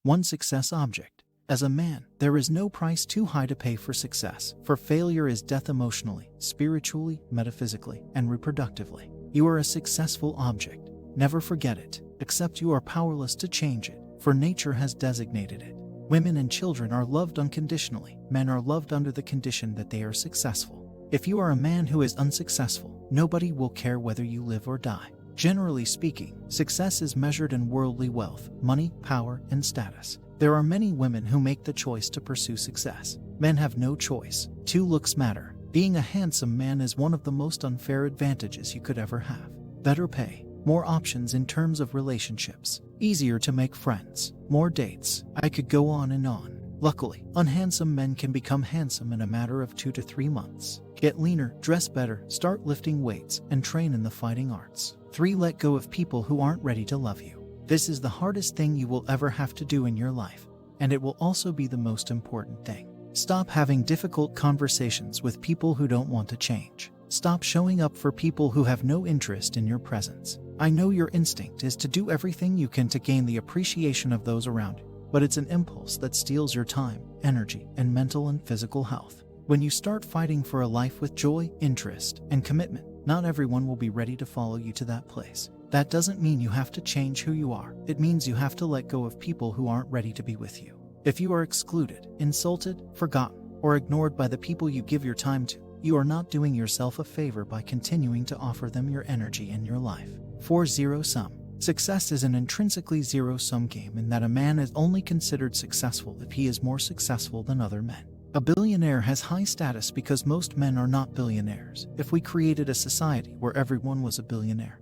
One success object. As a man, there is no price too high to pay for success, for failure is death emotionally, spiritually, metaphysically, and reproductively. You are a successful object. Never forget it, except you are powerless to change it, for nature has designated it. Women and children are loved unconditionally. Men are loved under the condition that they are successful. If you are a man who is unsuccessful, nobody will care whether you live or die. Generally speaking, success is measured in worldly wealth, money, power, and status. There are many women who make the choice to pursue success. Men have no choice. Two looks matter. Being a handsome man is one of the most unfair advantages you could ever have. Better pay, more options in terms of relationships, easier to make friends, more dates. I could go on and on. Luckily, unhandsome men can become handsome in a matter of 2 to 3 months. Get leaner, dress better, start lifting weights, and train in the fighting arts. 3. Let go of people who aren't ready to love you. This is the hardest thing you will ever have to do in your life, and it will also be the most important thing. Stop having difficult conversations with people who don't want to change. Stop showing up for people who have no interest in your presence. I know your instinct is to do everything you can to gain the appreciation of those around you, but it's an impulse that steals your time, energy, and mental and physical health. When you start fighting for a life with joy, interest, and commitment, not everyone will be ready to follow you to that place. That doesn't mean you have to change who you are. It means you have to let go of people who aren't ready to be with you. If you are excluded, insulted, forgotten, or ignored by the people you give your time to, you are not doing yourself a favor by continuing to offer them your energy and your life. 4. Zero-sum. Success is an intrinsically zero-sum game in that a man is only considered successful if he is more successful than other men. A billionaire has high status because most men are not billionaires. If we created a society where everyone was a billionaire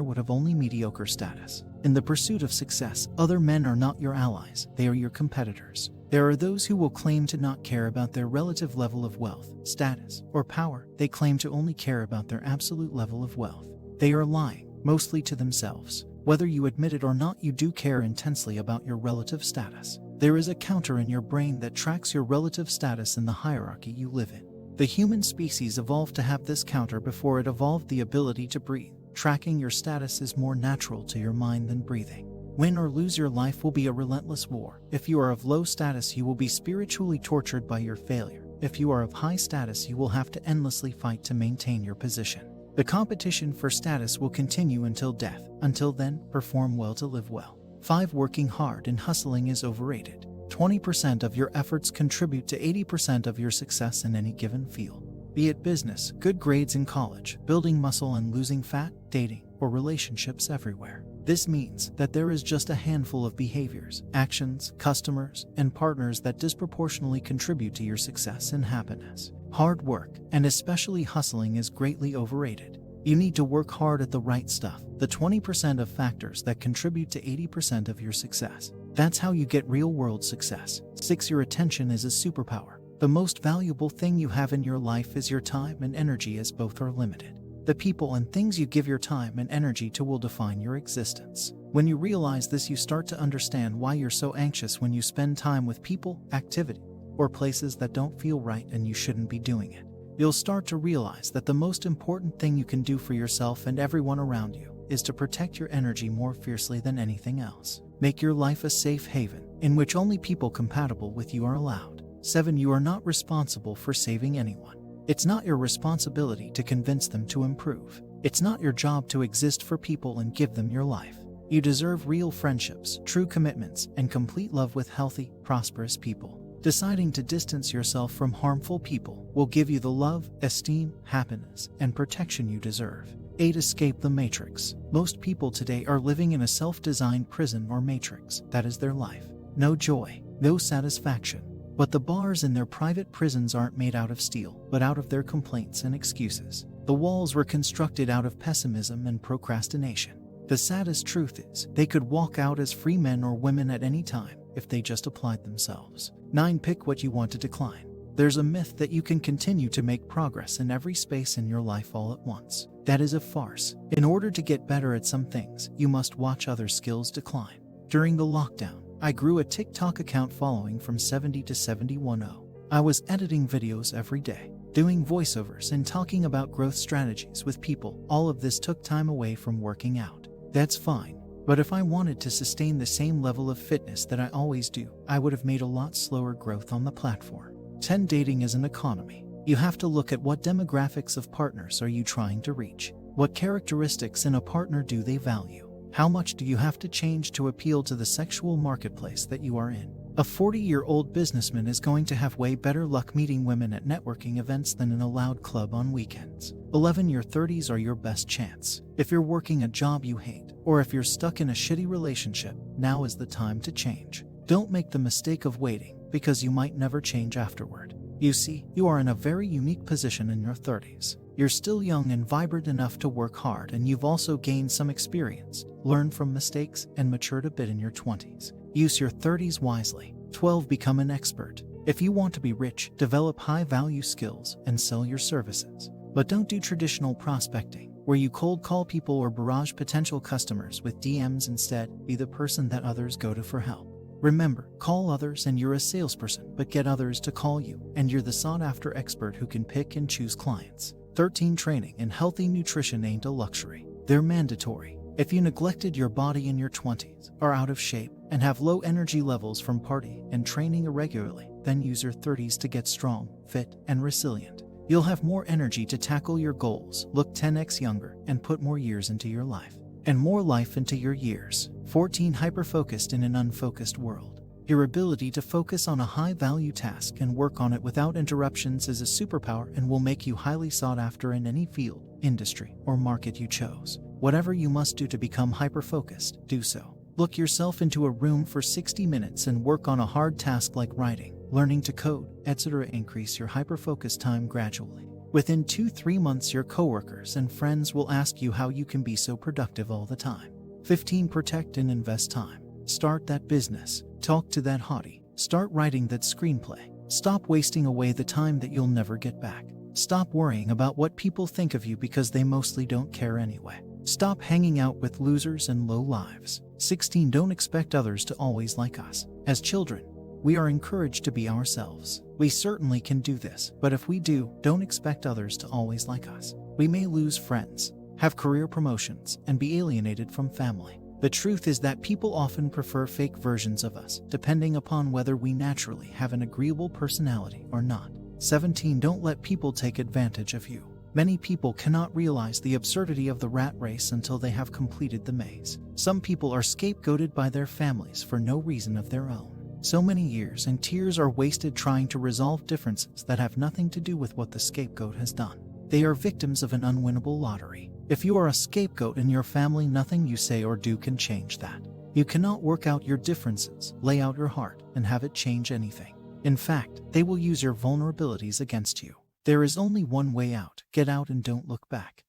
would have only mediocre status. In the pursuit of success, other men are not your allies, they are your competitors. There are those who will claim to not care about their relative level of wealth, status, or power. They claim to only care about their absolute level of wealth. They are lying, mostly to themselves. Whether you admit it or not, you do care intensely about your relative status. There is a counter in your brain that tracks your relative status in the hierarchy you live in. The human species evolved to have this counter before it evolved the ability to breathe. Tracking your status is more natural to your mind than breathing. Win or lose your life will be a relentless war. If you are of low status, you will be spiritually tortured by your failure. If you are of high status, you will have to endlessly fight to maintain your position. The competition for status will continue until death. Until then, perform well to live well. 5. Working hard and hustling is overrated. 20% of your efforts contribute to 80% of your success in any given field. Be it business, good grades in college, building muscle and losing fat, dating, or relationships everywhere. This means that there is just a handful of behaviors, actions, customers, and partners that disproportionately contribute to your success and happiness. Hard work, and especially hustling, is greatly overrated. You need to work hard at the right stuff, the 20% of factors that contribute to 80% of your success. That's how you get real-world success. 6. Your attention is a superpower. The most valuable thing you have in your life is your time and energy, as both are limited. The people and things you give your time and energy to will define your existence. When you realize this, you start to understand why you're so anxious when you spend time with people, activity, or places that don't feel right and you shouldn't be doing it. You'll start to realize that the most important thing you can do for yourself and everyone around you is to protect your energy more fiercely than anything else. Make your life a safe haven in which only people compatible with you are allowed. 7. You are not responsible for saving anyone. It's not your responsibility to convince them to improve. It's not your job to exist for people and give them your life. You deserve real friendships, true commitments, and complete love with healthy, prosperous people. Deciding to distance yourself from harmful people will give you the love, esteem, happiness, and protection you deserve. 8. Escape the matrix. Most people today are living in a self-designed prison or matrix. That is their life. No joy, no satisfaction. But the bars in their private prisons aren't made out of steel, but out of their complaints and excuses. The walls were constructed out of pessimism and procrastination. The saddest truth is, they could walk out as free men or women at any time if they just applied themselves. 9. Pick what you want to decline. There's a myth that you can continue to make progress in every space in your life all at once. That is a farce. In order to get better at some things, you must watch other skills decline. During the lockdown, I grew a TikTok account following from 70 to 71,000. I was editing videos every day, doing voiceovers and talking about growth strategies with people. All of this took time away from working out. That's fine, But if I wanted to sustain the same level of fitness that I always do, I would have made a lot slower growth on the platform. 10. Dating is an economy. You have to look at what demographics of partners are you trying to reach. What characteristics in a partner do they value? How much do you have to change to appeal to the sexual marketplace that you are in? A 40-year-old businessman is going to have way better luck meeting women at networking events than in a loud club on weekends. 11. Your 30s are your best chance. If you're working a job you hate, or if you're stuck in a shitty relationship, now is the time to change. Don't make the mistake of waiting, because you might never change afterward. You see, you are in a very unique position in your 30s. You're still young and vibrant enough to work hard, and you've also gained some experience, learned from mistakes, and matured a bit in your 20s. Use your 30s wisely. 12. Become an expert. If you want to be rich, develop high-value skills and sell your services. But don't do traditional prospecting, where you cold call people or barrage potential customers with DMs. Instead, be the person that others go to for help. Remember, call others and you're a salesperson, but get others to call you, and you're the sought-after expert who can pick and choose clients. 13. Training and healthy nutrition ain't a luxury. They're mandatory. If you neglected your body in your 20s, are out of shape, and have low energy levels from partying and training irregularly, then use your 30s to get strong, fit, and resilient. You'll have more energy to tackle your goals, look 10x younger, and put more years into your life. And more life into your years. 14. Hyper-focused in an unfocused world. Your ability to focus on a high-value task and work on it without interruptions is a superpower and will make you highly sought after in any field, industry, or market you chose. Whatever you must do to become hyper-focused, do so. Look yourself into a room for 60 minutes and work on a hard task like writing, learning to code, etc. Increase your hyper-focus time gradually. Within 2-3 months, your coworkers and friends will ask you how you can be so productive all the time. 15. Protect and invest time. Start that business. Talk to that hottie. Start writing that screenplay. Stop wasting away the time that you'll never get back. Stop worrying about what people think of you because they mostly don't care anyway. Stop hanging out with losers and low lives. 16. Don't expect others to always like us. As children, we are encouraged to be ourselves. We certainly can do this, but if we do, don't expect others to always like us. We may lose friends, have career promotions, and be alienated from family. The truth is that people often prefer fake versions of us, depending upon whether we naturally have an agreeable personality or not. 17. Don't let people take advantage of you. Many people cannot realize the absurdity of the rat race until they have completed the maze. Some people are scapegoated by their families for no reason of their own. So many years and tears are wasted trying to resolve differences that have nothing to do with what the scapegoat has done. They are victims of an unwinnable lottery. If you are a scapegoat in your family, nothing you say or do can change that. You cannot work out your differences, lay out your heart, and have it change anything. In fact, they will use your vulnerabilities against you. There is only one way out. Get out and don't look back.